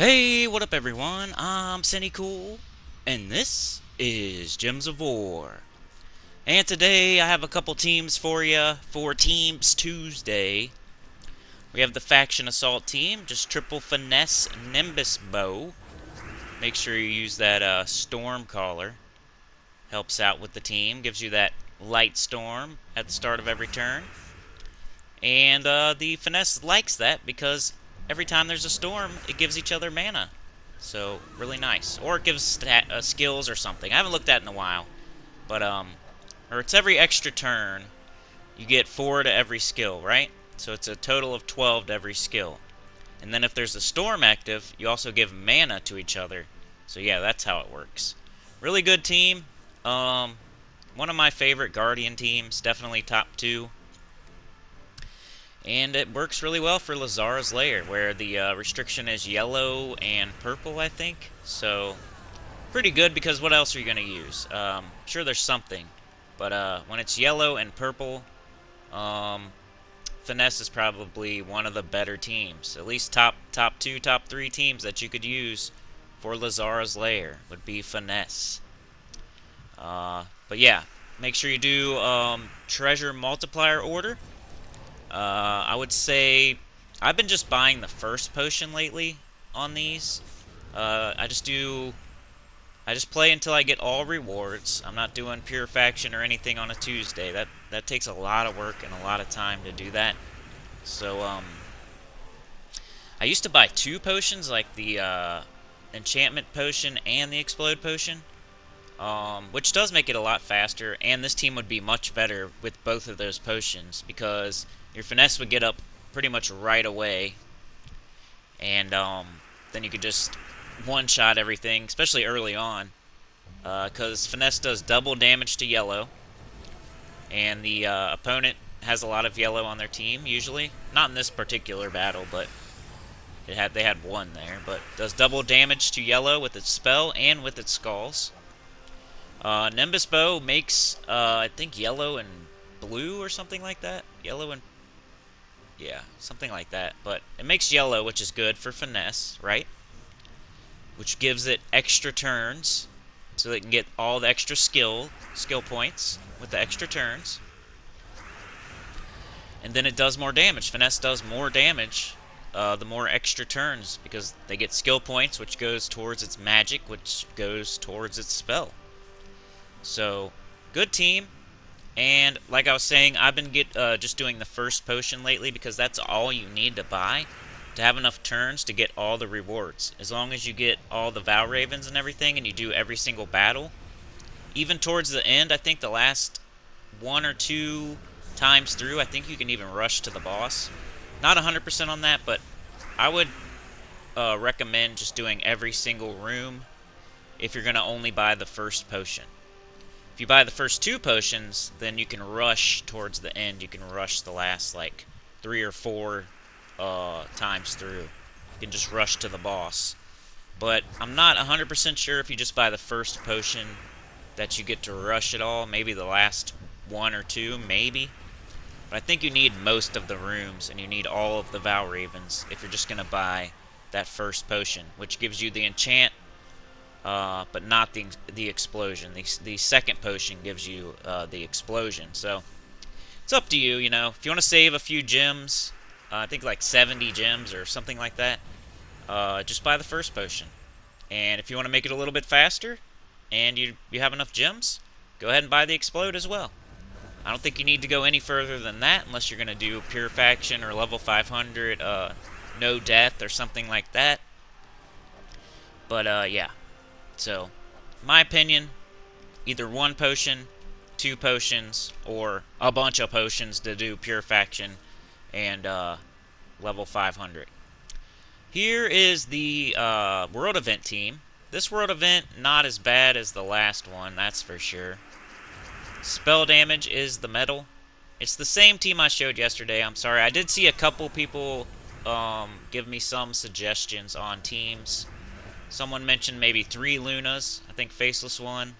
Hey, what up everyone? I'm Sinnycool, and this is Gems of War. And today I have a couple teams for you for Teams Tuesday. We have the Faction Assault team, just triple finesse Nimbus Bow. Make sure you use that Storm Caller. Helps out with the team, gives you that light storm at the start of every turn. And the finesse likes that because every time there's a storm, it gives each other mana. So, really nice. Or it gives skills or something. I haven't looked at it in a while. But, or it's every extra turn. You get 4 to every skill, right? So it's a total of 12 to every skill. And then if there's a storm active, you also give mana to each other. So yeah, that's how it works. Really good team. One of my favorite Guardian teams. Definitely top 2. And it works really well for Lazara's Lair, where the restriction is yellow and purple, I think. So, pretty good, because what else are you going to use? Sure, there's something. But when it's yellow and purple, Finesse is probably one of the better teams. At least top 2, top 3 teams that you could use for Lazara's Lair would be Finesse. But yeah, make sure you do treasure multiplier order. I would say I've been just buying the first potion lately on these. I just play until I get all rewards. I'm not doing pure faction or anything on a Tuesday. That takes a lot of work and a lot of time to do that. So I used to buy 2 potions, like the enchantment potion and the explode potion. Which does make it a lot faster, and this team would be much better with both of those potions, because your finesse would get up pretty much right away, and then you could just one-shot everything, especially early on, because finesse does double damage to yellow, and the opponent has a lot of yellow on their team, usually. Not in this particular battle, but they had one there, but does double damage to yellow with its spell and with its skulls. Nimbus Bow makes, I think, yellow and blue or something like that. Yellow and... yeah, something like that. But it makes yellow, which is good for finesse, right? Which gives it extra turns, so they can get all the extra skill points with the extra turns. And then it does more damage. Finesse does more damage the more extra turns, because they get skill points, which goes towards its magic, which goes towards its spell. So, good team, and like I was saying, I've been just doing the first potion lately, because that's all you need to buy to have enough turns to get all the rewards. As long as you get all the Vow Ravens and everything, and you do every single battle, even towards the end, I think the last 1 or 2 times through, I think you can even rush to the boss. Not 100% on that, but I would recommend just doing every single room if you're going to only buy the first potion. If you buy the first 2 potions, then you can rush towards the end. You can rush the last, like, 3 or 4 times through. You can just rush to the boss. But I'm not 100% sure if you just buy the first potion that you get to rush it all. Maybe the last 1 or 2, maybe. But I think you need most of the rooms, and you need all of the Vow Ravens if you're just going to buy that first potion, which gives you the enchant, but not the explosion. The second potion gives you the explosion. So it's up to you, you know. If you want to save a few gems, I think like 70 gems or something like that, just buy the first potion. And if you want to make it a little bit faster, and you have enough gems, go ahead and buy the explode as well. I don't think you need to go any further than that, unless you're going to do pure faction or level 500, no death or something like that. But yeah. So, my opinion, either 1 potion, 2 potions, or a bunch of potions to do pure faction and level 500. Here is the world event team. This world event, not as bad as the last one, that's for sure. Spell damage is the metal. It's the same team I showed yesterday. I'm sorry. I did see a couple people give me some suggestions on teams. Someone mentioned maybe 3 Lunas. I think Faceless one.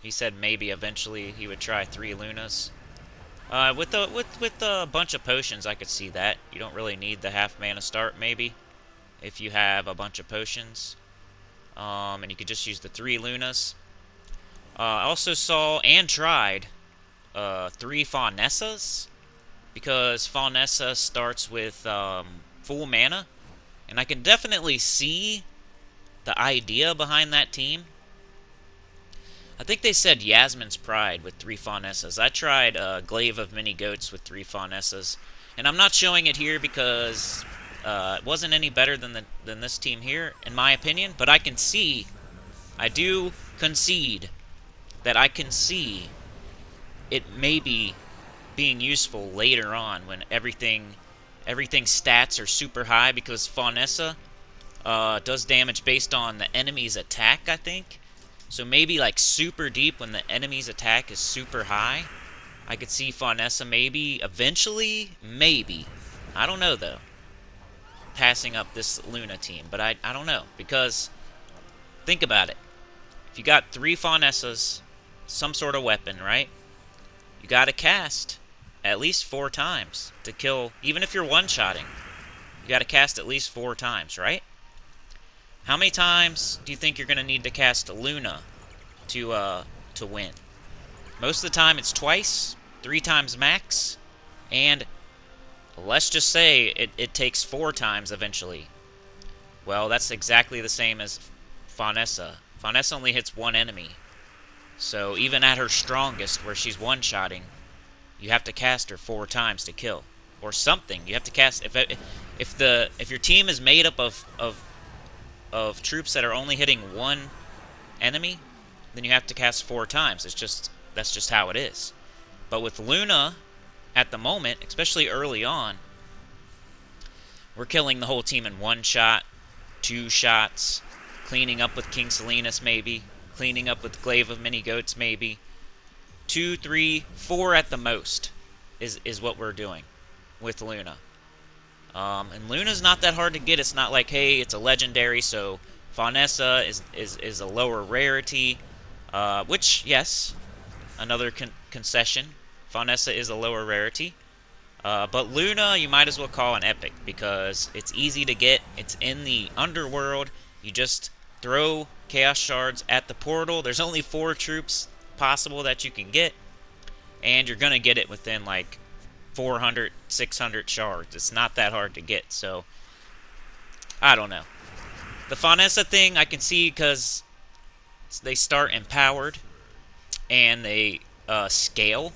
He said maybe eventually he would try 3 Lunas. With a bunch of potions, I could see that. You don't really need the half mana start, maybe. if you have a bunch of potions. And you could just use the 3 Lunas. I also saw and tried 3 Faunessas, because Faunessa starts with full mana, and I can definitely see the idea behind that team. I think they said Yasmin's Pride with 3 Faunessas. I tried Glaive of Many Goats with 3 Faunessas, and I'm not showing it here because it wasn't any better than this team here, in my opinion, but I do concede that I can see it maybe being useful later on when everything's stats are super high, because Faunessa does damage based on the enemy's attack, I think. So maybe like super deep when the enemy's attack is super high, I could see Faunessa maybe, eventually, maybe, I don't know though, passing up this Luna team. But I don't know, because think about it. If you got 3 Faunessas, some sort of weapon, right? You gotta cast at least 4 times to kill, even if you're one-shotting. You gotta cast at least 4 times, right? How many times do you think you're gonna need to cast Luna to win? Most of the time it's twice, 3 times max, and let's just say it takes 4 times eventually. Well, that's exactly the same as Faunessa. Faunessa only hits 1 enemy. So even at her strongest, where she's one-shotting, you have to cast her 4 times to kill, or something. You have to cast if your team is made up of troops that are only hitting 1 enemy, then you have to cast 4 times. That's just how it is. But with Luna, at the moment, especially early on, we're killing the whole team in 1 shot, 2 shots, cleaning up with King Salinas maybe, cleaning up with Glaive of Many Goats maybe. 2, 3, 4 at the most is what we're doing with Luna. And Luna's not that hard to get. It's not like, hey, it's a legendary, so Faunessa is a lower rarity. Which, yes, another concession. Faunessa is a lower rarity. But Luna, you might as well call an epic, because it's easy to get. It's in the underworld. You just throw Chaos Shards at the portal. There's only 4 troops possible that you can get, and you're gonna get it within like 400, 600 shards. It's not that hard to get, so I don't know. The Faunessa thing I can see, because they start empowered, and they scale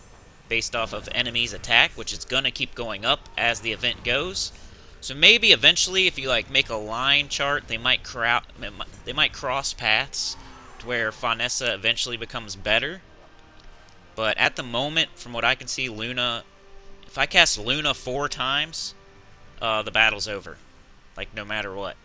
based off of enemies' attack, which is gonna keep going up as the event goes. So maybe eventually, if you like make a line chart, they might cross paths to where Faunessa eventually becomes better. But at the moment, from what I can see, Luna, if I cast Luna 4 times, the battle's over. Like, no matter what.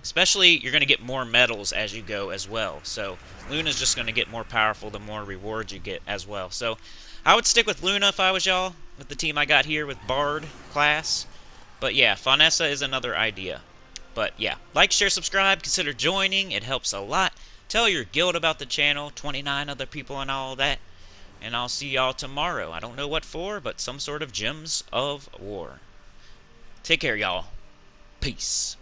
Especially, you're going to get more medals as you go as well. So, Luna's just going to get more powerful the more rewards you get as well. So, I would stick with Luna if I was y'all, with the team I got here with Bard class. But yeah, Faunessa is another idea. But yeah, like, share, subscribe, consider joining. It helps a lot. Tell your guild about the channel, 29 other people and all that. And I'll see y'all tomorrow. I don't know what for, but some sort of Gems of War. Take care, y'all. Peace.